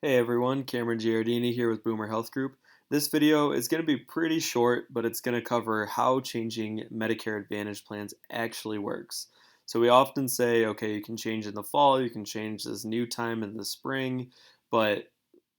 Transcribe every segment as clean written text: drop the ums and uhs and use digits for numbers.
Hey everyone, Cameron Giardini here with Boomer Health Group. This video is going to be pretty short, but it's going to cover how changing Medicare Advantage plans actually works. So we often say, okay, you can change in the fall, you can change this new time in the spring, but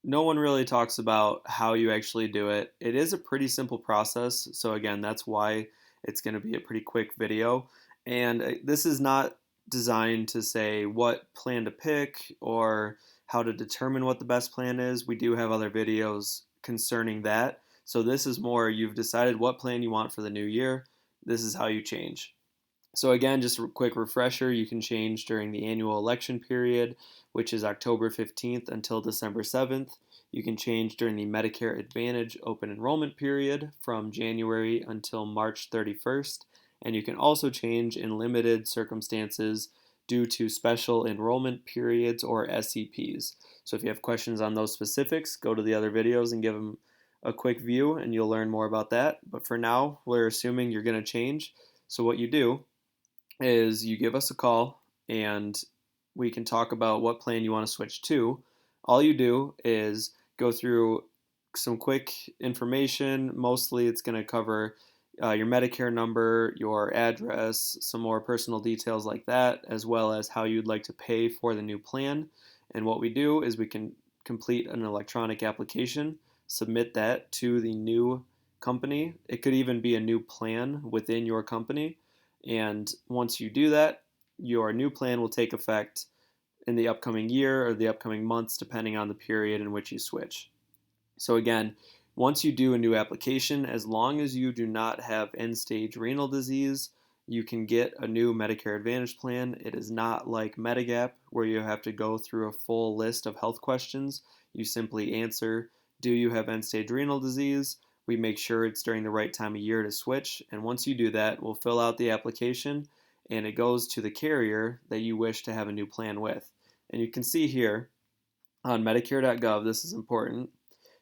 no one really talks about how you actually do it. It is a pretty simple process, so again, that's why it's going to be a pretty quick video. And this is not designed to say what plan to pick or how to determine what the best plan is. We do have other videos concerning that. So this is more you've decided what plan you want for the new year. This is how you change. So again, just a quick refresher, you can change during the annual election period, which is October 15th until December 7th. You can change during the Medicare Advantage open enrollment period from January until March 31st. And you can also change in limited circumstances due to special enrollment periods or SEPs. So if you have questions on those specifics, go to the other videos and give them a quick view and you'll learn more about that. But for now, we're assuming you're going to change. So what you do is you give us a call and we can talk about what plan you want to switch to. All you do is go through some quick information. Mostly it's going to cover your Medicare number, your address, some more personal details like that, as well as how you'd like to pay for the new plan. And what we do is we can complete an electronic application, submit that to the new company. It could even be a new plan within your company, and once you do that, your new plan will take effect in the upcoming year or the upcoming months, depending on the period in which you switch. So, again, once you do a new application, as long as you do not have end stage renal disease, you can get a new Medicare Advantage plan. It is not like Medigap, where you have to go through a full list of health questions. You simply answer, do you have end stage renal disease? We make sure it's during the right time of year to switch. And once you do that, we'll fill out the application and it goes to the carrier that you wish to have a new plan with. And you can see here on Medicare.gov, this is important.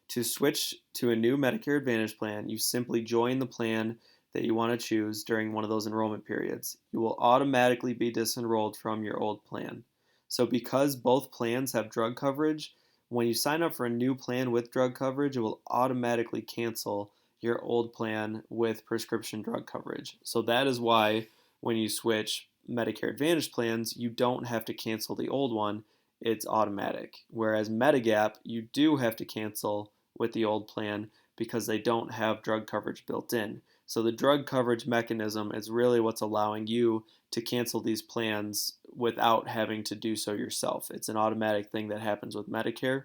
To switch to a new Medicare Advantage plan, you simply join the plan that you want to choose during one of those enrollment periods. You will automatically be disenrolled from your old plan. So, because both plans have drug coverage, when you sign up for a new plan with drug coverage, it will automatically cancel your old plan with prescription drug coverage. So, that is why when you switch Medicare Advantage plans, you don't have to cancel the old one, it's automatic. Whereas Medigap, you do have to cancel with the old plan because they don't have drug coverage built in. So the drug coverage mechanism is really what's allowing you to cancel these plans without having to do so yourself. It's an automatic thing that happens with Medicare.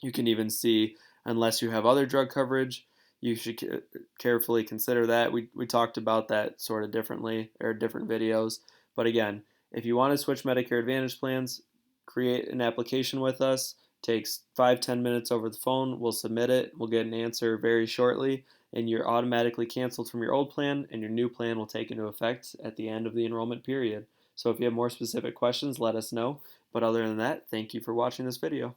You can even see, unless you have other drug coverage, you should carefully consider that. We talked about that sort of differently or different videos. But again, if you want to switch Medicare Advantage plans, create an application with us. Takes 5-10 minutes over the phone. We'll submit it. We'll get an answer very shortly, and you're automatically canceled from your old plan, and your new plan will take into effect at the end of the enrollment period. So if you have more specific questions, let us know. But other than that, thank you for watching this video.